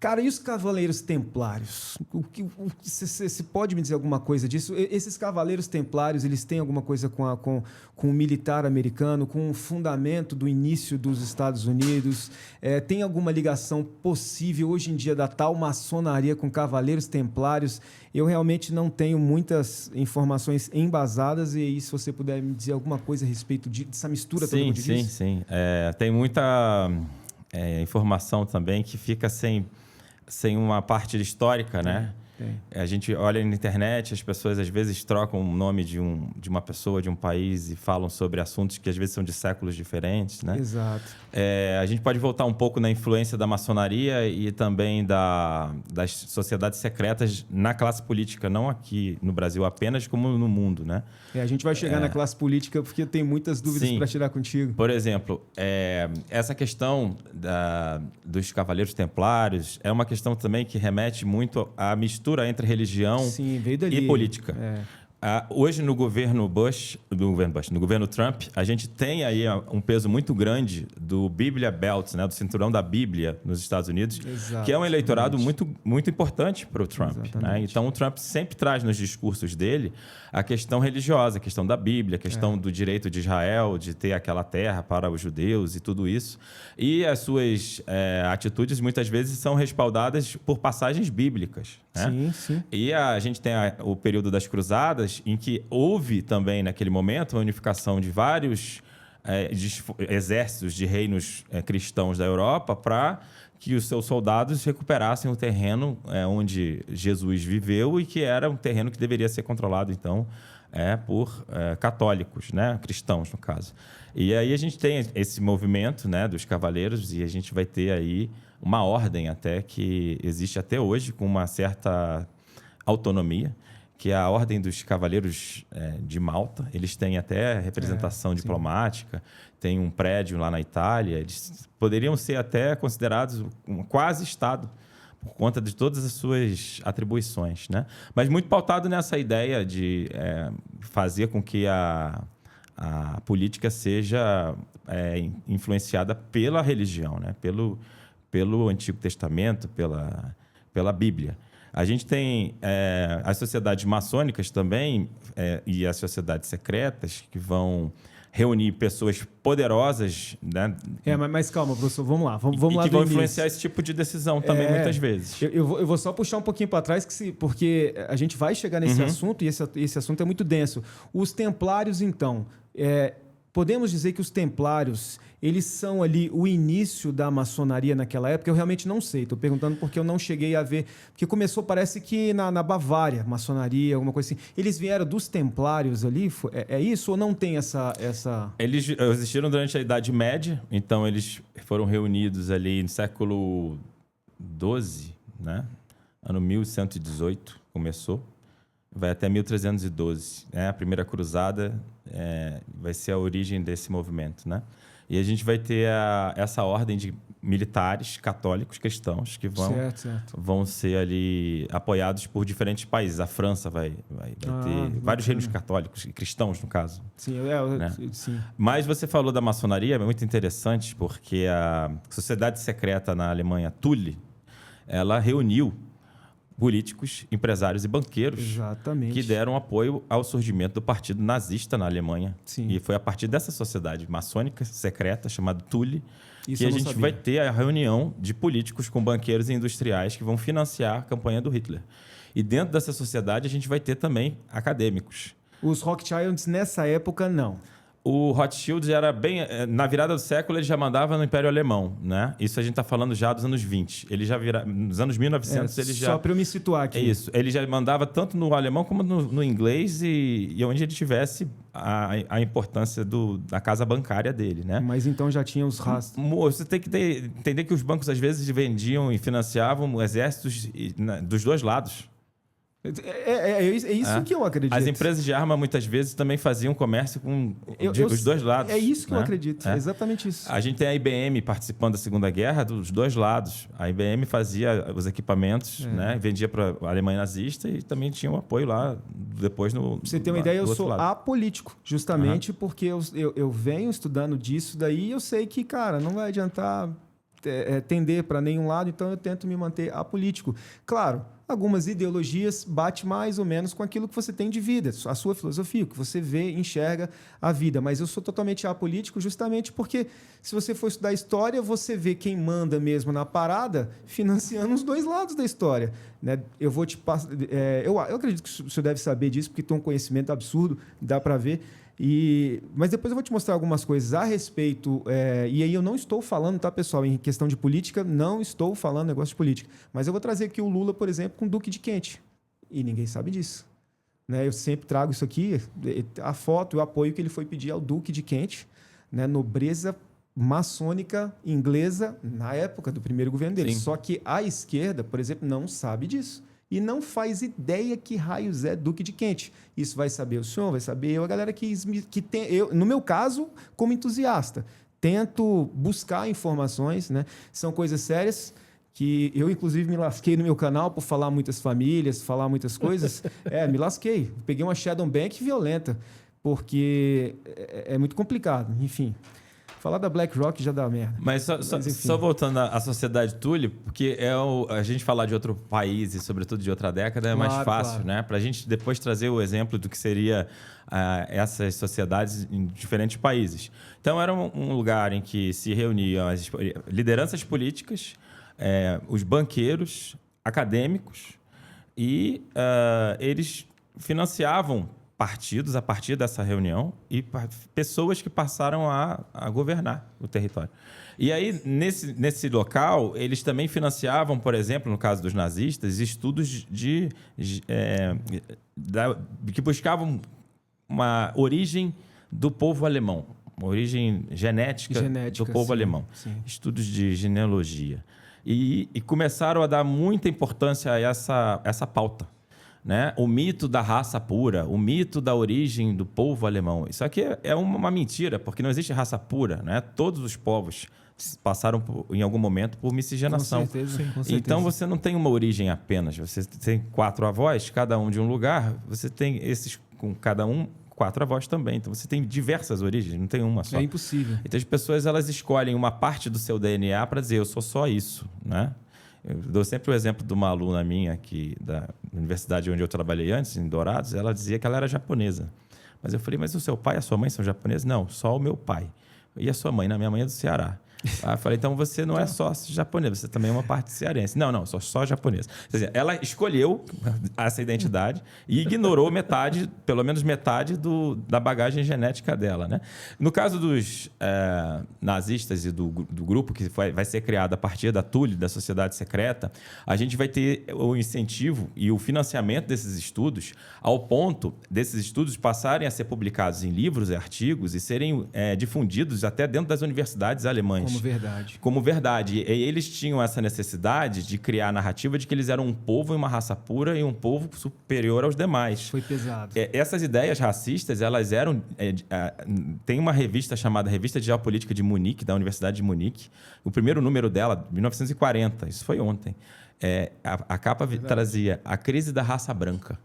Cara, e os Cavaleiros Templários? Você pode me dizer alguma coisa disso? Esses Cavaleiros Templários, eles têm alguma coisa com o militar americano, com o fundamento do início dos Estados Unidos? Tem alguma ligação possível hoje em dia da tal maçonaria com Cavaleiros Templários? Eu realmente não tenho muitas informações embasadas, e aí, se você puder me dizer alguma coisa a respeito dessa mistura toda que eu disse? Sim. Tem muita informação também que fica sem uma parte histórica, né? A gente olha na internet, as pessoas às vezes trocam o nome de uma pessoa, de um país, e falam sobre assuntos que às vezes são de séculos diferentes, né? Exato. A gente pode voltar um pouco na influência da maçonaria e também das sociedades secretas na classe política, não aqui no Brasil apenas, como no mundo, né? A gente vai chegar na classe política porque eu tenho muitas dúvidas para tirar contigo. Por exemplo, essa questão dos Cavaleiros Templários é uma questão também que remete muito à mistura entre religião e política. Hoje, no governo Trump, a gente tem aí um peso muito grande do Bíblia Belt, né, do cinturão da Bíblia nos Estados Unidos, que é um eleitorado muito, muito importante para o Trump. Né? Então, o Trump sempre traz nos discursos dele a questão religiosa, a questão da Bíblia, a questão do direito de Israel, de ter aquela terra para os judeus e tudo isso. E as suas atitudes, muitas vezes, são respaldadas por passagens bíblicas. Né? Sim. E a gente tem o período das Cruzadas, em que houve também, naquele momento, a unificação de vários exércitos de reinos cristãos da Europa para que os seus soldados recuperassem o terreno onde Jesus viveu e que era um terreno que deveria ser controlado, então, por católicos, né? Cristãos, no caso. E aí a gente tem esse movimento, né, dos cavaleiros, e a gente vai ter aí uma ordem até que existe até hoje, com uma certa autonomia, que é a Ordem dos Cavaleiros de Malta. Eles têm até representação diplomática, tem um prédio lá na Itália. Eles poderiam ser até considerados um quase Estado, por conta de todas as suas atribuições, né? Mas muito pautado nessa ideia de fazer com que a política seja influenciada pela religião, né? Pelo Antigo Testamento, pela Bíblia. A gente tem as sociedades maçônicas também e as sociedades secretas que vão reunir pessoas poderosas, né? Mas calma, professor, vamos lá. Vamos lá que do vão início. influenciar esse tipo de decisão também, muitas vezes. Eu vou só puxar um pouquinho para trás, porque a gente vai chegar nesse assunto, e esse assunto é muito denso. Os templários, então, podemos dizer que os templários, eles são ali o início da maçonaria naquela época? Eu realmente não sei, estou perguntando porque eu não cheguei a ver. Porque começou, parece que na Bavária, maçonaria, alguma coisa assim. Eles vieram dos templários ali? É isso ou não tem essa... Eles existiram durante a Idade Média, então eles foram reunidos ali no século XII, né? Ano 1118 começou, vai até 1312. A Primeira Cruzada vai ser a origem desse movimento, né? E a gente vai ter essa ordem de militares católicos cristãos que vão ser ali apoiados por diferentes países. A França vai ter vários reinos católicos, cristãos, no caso. Sim, né? Sim. Mas você falou da maçonaria, é muito interessante, porque a Sociedade Secreta na Alemanha, Thule, ela reuniu políticos, empresários e banqueiros que deram apoio ao surgimento do Partido Nazista na Alemanha. Sim. E foi a partir dessa sociedade maçônica secreta, chamada Thule, que a gente sabia. vai ter a reunião de políticos com banqueiros e industriais que vão financiar a campanha do Hitler. E dentro dessa sociedade a gente vai ter também acadêmicos. Os Rothschilds nessa época, não. O Rothschild era bem... Na virada do século, ele já mandava no Império Alemão, né? Isso a gente está falando já dos anos 20. Ele já nos anos 1900, ele já... Só para eu me situar aqui. É isso. Ele já mandava tanto no alemão como no inglês e onde ele tivesse a importância da casa bancária dele, né? Mas então já tinha os rastros. Você tem que entender que os bancos, às vezes, vendiam e financiavam exércitos dos dois lados. É isso que eu acredito. As empresas de arma, muitas vezes, também faziam comércio com os dois lados. É isso que né? eu acredito. É exatamente isso. A gente tem a IBM participando da Segunda Guerra dos dois lados. A IBM fazia os equipamentos, né? Vendia para a Alemanha nazista e também tinha um apoio lá depois no... Pra você ter uma ideia, eu sou apolítico, justamente porque eu venho estudando disso daí e eu sei que, cara, não vai adiantar tender para nenhum lado, então eu tento me manter apolítico. Claro, algumas ideologias batem mais ou menos com aquilo que você tem de vida, a sua filosofia, o que você vê, enxerga a vida. Mas eu sou totalmente apolítico justamente porque, se você for estudar história, você vê quem manda mesmo na parada financiando os dois lados da história. Né? Eu vou te passar. Eu acredito que o senhor deve saber disso, porque tem um conhecimento absurdo, dá para ver. Mas depois eu vou te mostrar algumas coisas a respeito. E aí eu não estou falando, tá, pessoal, em questão de política, não estou falando negócio de política. Mas eu vou trazer aqui o Lula, por exemplo, com o Duque de Kent. E ninguém sabe disso. Né? Eu sempre trago isso aqui, a foto, o apoio que ele foi pedir ao Duque de Kent, né? Nobreza maçônica inglesa na época do primeiro governo dele. Sim. Só que a esquerda, por exemplo, não sabe disso. E não faz ideia que raios é Duque de Kent. Isso vai saber o senhor, vai saber eu, a galera que tem... no meu caso, como entusiasta, tento buscar informações, né? São coisas sérias que eu, inclusive, me lasquei no meu canal por falar muitas famílias, falar muitas coisas. Me lasquei. Peguei uma Shadow Bank violenta, porque é muito complicado. Enfim... Falar da BlackRock já dá merda. Mas só voltando à sociedade Thule, porque a gente falar de outro país e, sobretudo, de outra década é mais fácil, claro, né? Para a gente depois trazer o exemplo do que seria essas sociedades em diferentes países. Então, era um lugar em que se reuniam as lideranças políticas, os banqueiros, acadêmicos, e eles financiavam partidos a partir dessa reunião e pessoas que passaram a governar o território. E aí, nesse local, eles também financiavam, por exemplo, no caso dos nazistas, estudos que buscavam uma origem do povo alemão, uma origem genética do povo alemão. Sim. Estudos de genealogia. E começaram a dar muita importância a essa pauta. Né? O mito da raça pura, o mito da origem do povo alemão. Isso aqui é uma mentira, porque não existe raça pura. Né? Todos os povos passaram, em algum momento, por miscigenação. Com certeza, com certeza. Então, você não tem uma origem apenas. Você tem 4 avós, cada um de um lugar. Você tem esses, com cada um, 4 avós também. Então, você tem diversas origens, não tem uma só. É impossível. Então, as pessoas elas escolhem uma parte do seu DNA para dizer, eu sou só isso, né? Eu dou sempre o exemplo de uma aluna minha aqui da universidade onde eu trabalhei antes, em Dourados. Ela dizia que ela era japonesa. Mas eu falei, mas o seu pai e a sua mãe são japoneses? Não, só o meu pai. E a sua mãe? Não, minha mãe é do Ceará. Aí eu falei, então você não é só japonesa, você também é uma parte cearense. Não, só japonesa. Quer dizer, ela escolheu essa identidade e ignorou pelo menos metade da bagagem genética dela. Né? No caso dos nazistas e do grupo que vai ser criado a partir da Thule, da Sociedade Secreta, a gente vai ter o incentivo e o financiamento desses estudos ao ponto desses estudos passarem a ser publicados em livros e artigos e serem difundidos até dentro das universidades alemãs. Como verdade. E eles tinham essa necessidade de criar a narrativa de que eles eram um povo e uma raça pura e um povo superior aos demais. Foi pesado. Essas ideias racistas, elas eram... tem uma revista chamada Revista de Geopolítica de Munique, da Universidade de Munique. O primeiro número dela, 1940, isso foi ontem. A capa trazia a crise da raça branca.